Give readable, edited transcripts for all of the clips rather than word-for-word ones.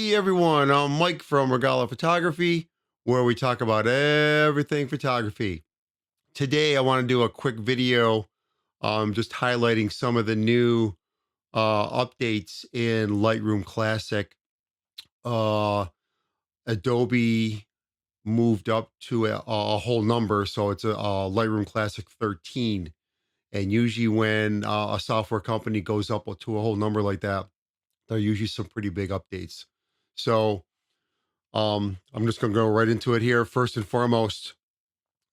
Hey everyone, I'm Mike from Regala Photography, where we talk about everything photography. Today, I want to do a quick video, just highlighting some of the new updates in Lightroom Classic. Uh, Adobe moved up to a whole number, so it's a Lightroom Classic 13. And usually, when a software company goes up to a whole number like that, there are usually some pretty big updates. So I'm just going to go right into it here. First and foremost,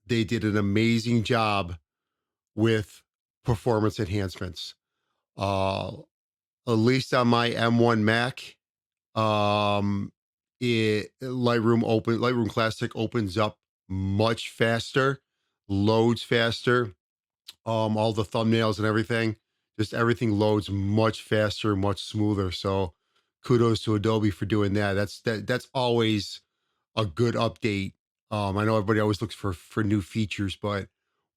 they did an amazing job with performance enhancements. Uh, at least on my M1 Mac, Lightroom Classic opens up much faster, loads faster. All the thumbnails and everything, just everything loads much faster, much smoother. So kudos to Adobe for doing that. That's always a good update. I know everybody always looks for new features, but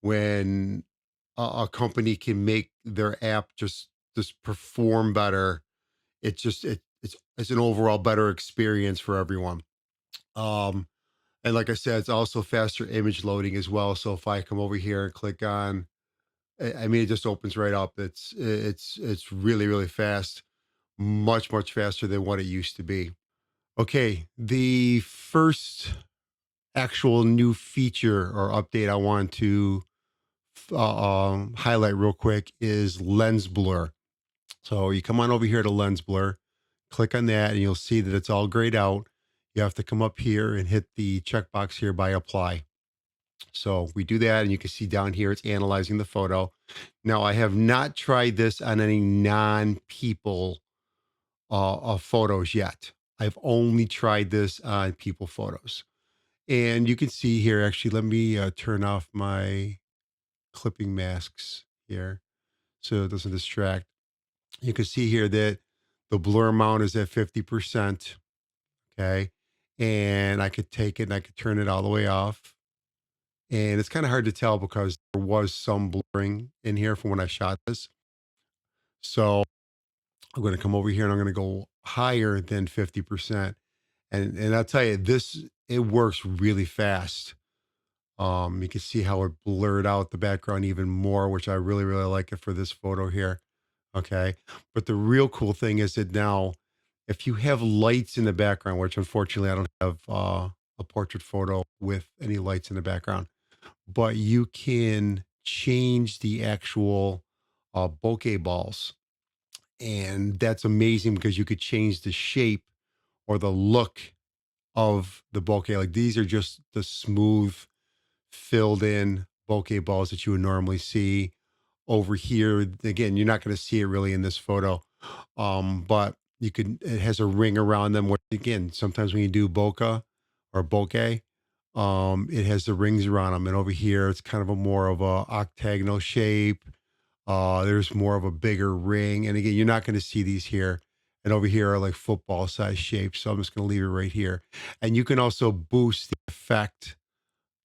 when a company can make their app just perform better, it's an overall better experience for everyone. Um, and like I said, it's also faster image loading as well. So if I come over here and click on, I mean, it just opens right up. It's really fast, much faster than what it used to be. Okay, the first actual new feature or update I want to highlight real quick is lens blur. So you come on over here to lens blur, click on that, and you'll see that it's all grayed out. You have to come up here and hit the checkbox here by apply. So we do that, and you can see down here it's analyzing the photo. Now, I have not tried this on any non-people photos yet. I've only tried this on people photos. And you can see here, actually, let me turn off my clipping masks here so it doesn't distract. You can see here that the blur amount is at 50%. Okay. And I could take it and I could turn it all the way off. And it's kind of hard to tell because there was some blurring in here from when I shot this. So I'm going to come over here and I'm going to go higher than 50%. And I'll tell you, it works really fast. You can see how it blurred out the background even more, which I really like it for this photo here. Okay. But the real cool thing is that now, if you have lights in the background, which unfortunately I don't have a portrait photo with any lights in the background, but you can change the actual bokeh balls. And that's amazing because you could change the shape or the look of the bokeh. Like these are just the smooth, filled in bokeh balls that you would normally see over here. Again, you're not going to see it really in this photo. But it has a ring around them. Where, again, sometimes when you do bokeh, it has the rings around them. And over here, it's kind of a more of a octagonal shape. There's more of a bigger ring. And again, you're not going to see these here. And over here are like football size shapes. So I'm just going to leave it right here. And you can also boost the effect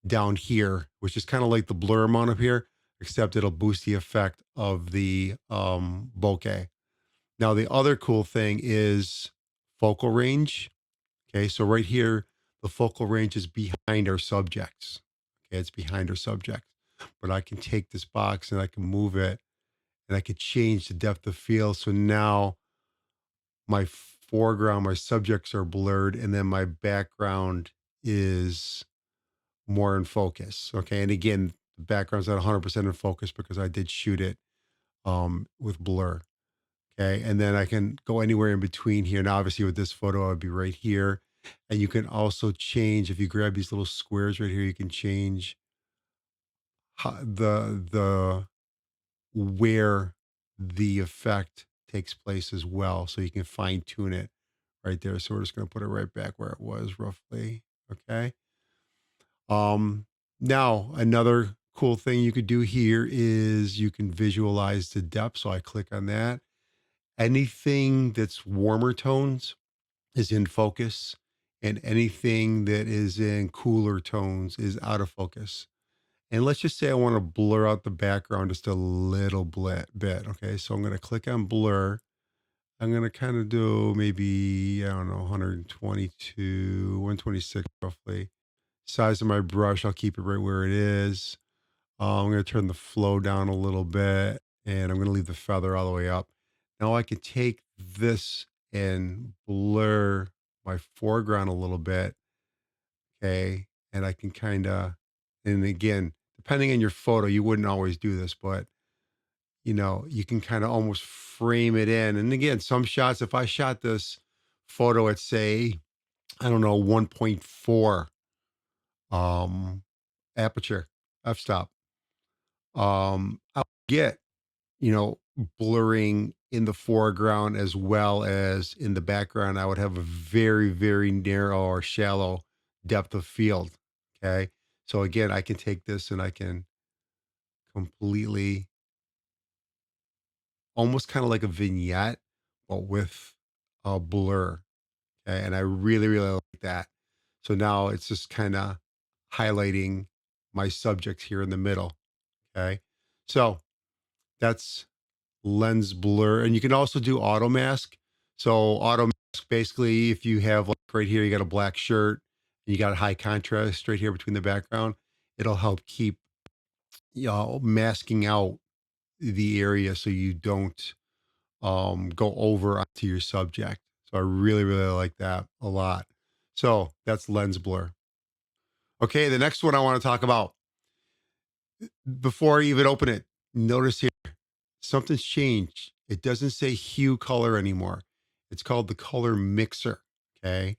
down here, which is kind of like the blur amount up here, except it'll boost the effect of the bokeh. Now, the other cool thing is focal range. Okay, so right here, the focal range is behind our subjects. Okay, it's behind our subjects. But I can take this box and I can move it and I could change the depth of field. So now my foreground, my subjects are blurred, and then my background is more in focus. Okay. And again, the background's not 100% in focus because I did shoot it with blur. Okay. And then I can go anywhere in between here. Now, obviously, with this photo, I would be right here. And you can also change, if you grab these little squares right here, you can change the where the effect takes place as well. So you can fine tune it right there. So we're just going to put it right back where it was roughly. Okay. Um, Now another cool thing you could do here is you can visualize the depth. So I click on that. Anything that's warmer tones is in focus, and anything that is in cooler tones is out of focus. And let's just say I want to blur out the background just a little bit. Okay. So I'm going to click on blur. I'm gonna kind of do maybe, I don't know, 122, 126 roughly. Size of my brush, I'll keep it right where it is. I'm gonna turn the flow down a little bit, and I'm gonna leave the feather all the way up. Now I can take this and blur my foreground a little bit, okay? And I can kind of, and again, depending on your photo, you wouldn't always do this, but you can kind of almost frame it in. And again, some shots, if I shot this photo at say, I don't know, 1.4 um aperture f-stop, I'll get, you know, blurring in the foreground as well as in the background. I would have a very, very narrow or shallow depth of field. Okay. So again, I can take this and I can completely, almost kind of like a vignette, but with a blur. Okay. And I really, really like that. So now it's just kind of highlighting my subjects here in the middle. Okay. So that's lens blur. And you can also do auto mask. So auto mask, basically, if you have, like, right here, you got a black shirt and you got a high contrast right here between the background, it'll help keep, masking out the area so you don't go over onto your subject. So I really, really like that a lot. So that's lens blur. Okay, the next one I want to talk about, before I even open it, notice here something's changed. It doesn't say hue color anymore. It's called the color mixer. Okay.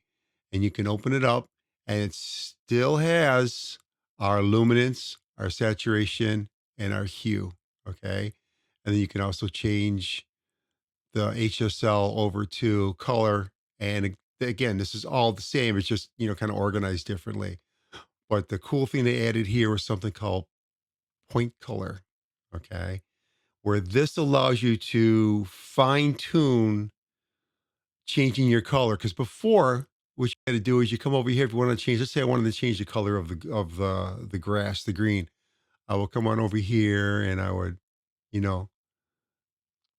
And you can open it up and it still has our luminance, our saturation, and our hue. Okay. And then you can also change the HSL over to color. And again, this is all the same. It's just, kind of organized differently. But the cool thing they added here was something called point color. Okay, where this allows you to fine tune changing your color. Because before, what you had to do is you come over here if you want to change. Let's say I wanted to change the color of the grass, the green. I will come on over here and I would, you know,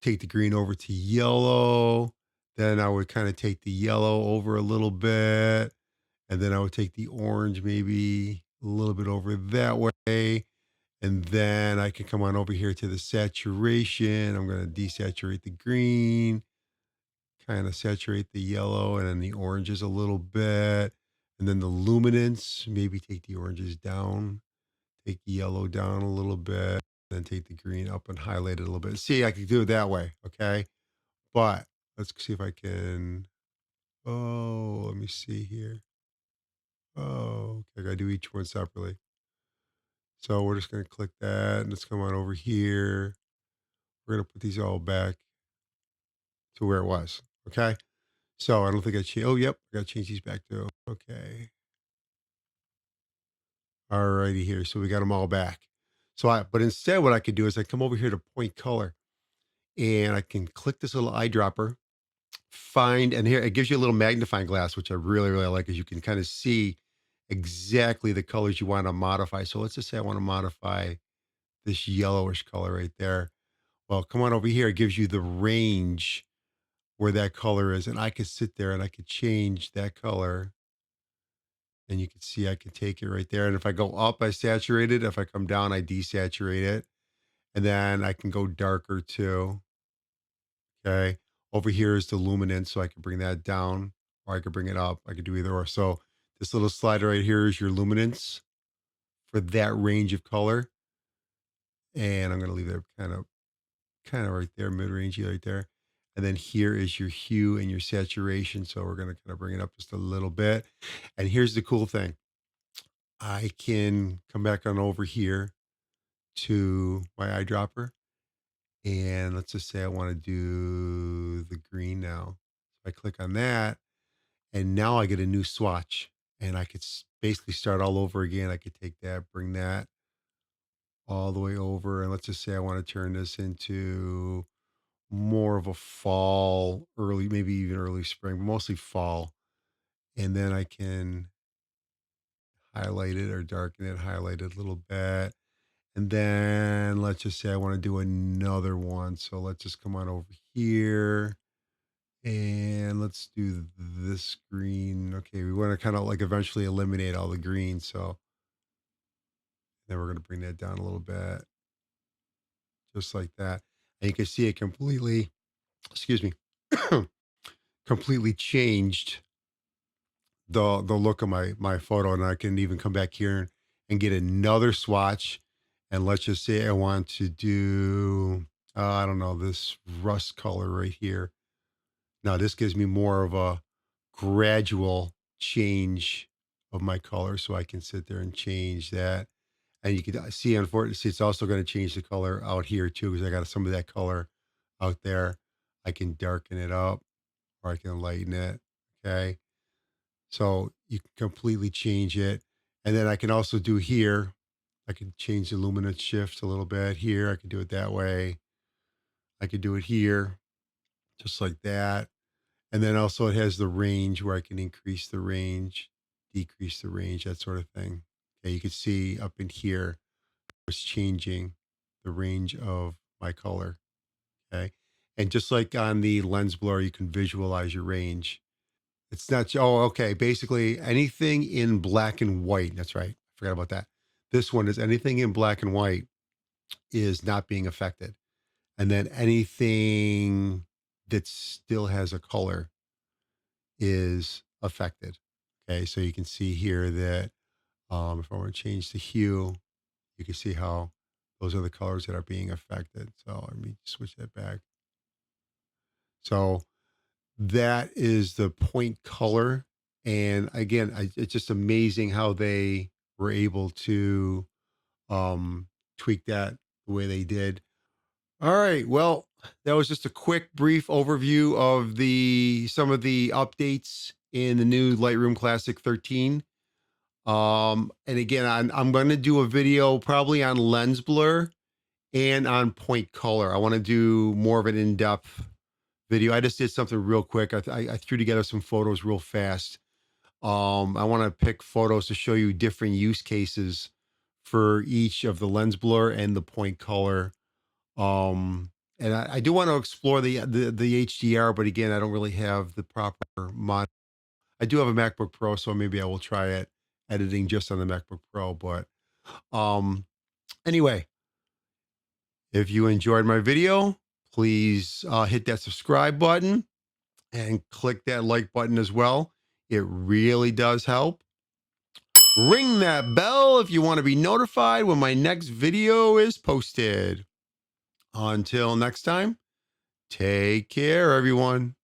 take the green over to yellow. Then I would kind of take the yellow over a little bit, and then I would take the orange maybe a little bit over that way. And then I can come on over here to the saturation. I'm going to desaturate the green, kind of saturate the yellow and then the oranges a little bit. And then the luminance, maybe take the oranges down, take the yellow down a little bit, then take the green up and highlight it a little bit. See, I can do it that way. Okay. But let's see if I can. Oh, let me see here. Oh, okay. I got to do each one separately. So we're just going to click that and let's come on over here. We're going to put these all back to where it was. Okay. So I don't think I changed. Oh, yep. I got to change these back to. Okay. All righty here. So we got them all back. But instead, what I could do is I come over here to point color and I can click this little eyedropper, find, and here it gives you a little magnifying glass, which I really, really like, as you can kind of see exactly the colors you want to modify. So let's just say I want to modify this yellowish color right there. Well, come on over here. It gives you the range where that color is. And I could sit there and I could change that color. And you can see I can take it right there. And if I go up, I saturate it. If I come down, I desaturate it. And then I can go darker too. Okay. Over here is the luminance. So I can bring that down or I could bring it up. I could do either or. So this little slider right here is your luminance for that range of color. And I'm going to leave that kind of right there, mid-range right there. And then here is your hue and your saturation. So we're going to kind of bring it up just a little bit. And here's the cool thing. I can come back on over here to my eyedropper. And let's just say I want to do the green now. So I click on that. And now I get a new swatch. And I could basically start all over again. I could take that, bring that all the way over. And let's just say I want to turn this into more of a fall, early, maybe even early spring, but mostly fall. And then I can highlight it or darken it, highlight it a little bit. And then let's just say I want to do another one. So let's just come on over here And let's do this green. Okay, we want to kind of like eventually eliminate all the green. So then we're going to bring that down a little bit, just like that. And you can see it completely, excuse me, completely changed the look of my photo. And I can even come back here and get another swatch. And let's just say I want to do, I don't know, this rust color right here. Now this gives me more of a gradual change of my color, so I can sit there and change that. And you can see, unfortunately, it's also going to change the color out here too, because I got some of that color out there. I can darken it up or I can lighten it. Okay. So you can completely change it. And then I can also do here, I can change the luminance shift a little bit here. I can do it that way. I could do it here, just like that. And then also it has the range where I can increase the range, decrease the range, that sort of thing. Okay, you can see up in here, it's changing the range of my color. Okay. And just like on the lens blur, you can visualize your range. It's not, oh, okay. Basically, anything in black and white. That's right. I forgot about that. This one is anything in black and white is not being affected. And then anything that still has a color is affected. Okay. So you can see here that if I want to change the hue, you can see how those are the colors that are being affected. So let me switch that back. So that is the point color. And again, it's just amazing how they were able to um, tweak that the way they did. All right. Well, that was just a quick, brief overview of the some of the updates in the new Lightroom Classic 13. And again, I'm going to do a video probably on lens blur and on point color. I want to do more of an in-depth video. I just did something real quick. I threw together some photos real fast. I want to pick photos to show you different use cases for each of the lens blur and the point color. And I do want to explore the HDR, but again, I don't really have the proper mod. I do have a MacBook Pro, so maybe I will try it editing just on the MacBook Pro. But um, anyway, if you enjoyed my video, please hit that subscribe button and click that like button as well. It really does help. Ring that bell if you want to be notified when my next video is posted. Until next time, take care, everyone.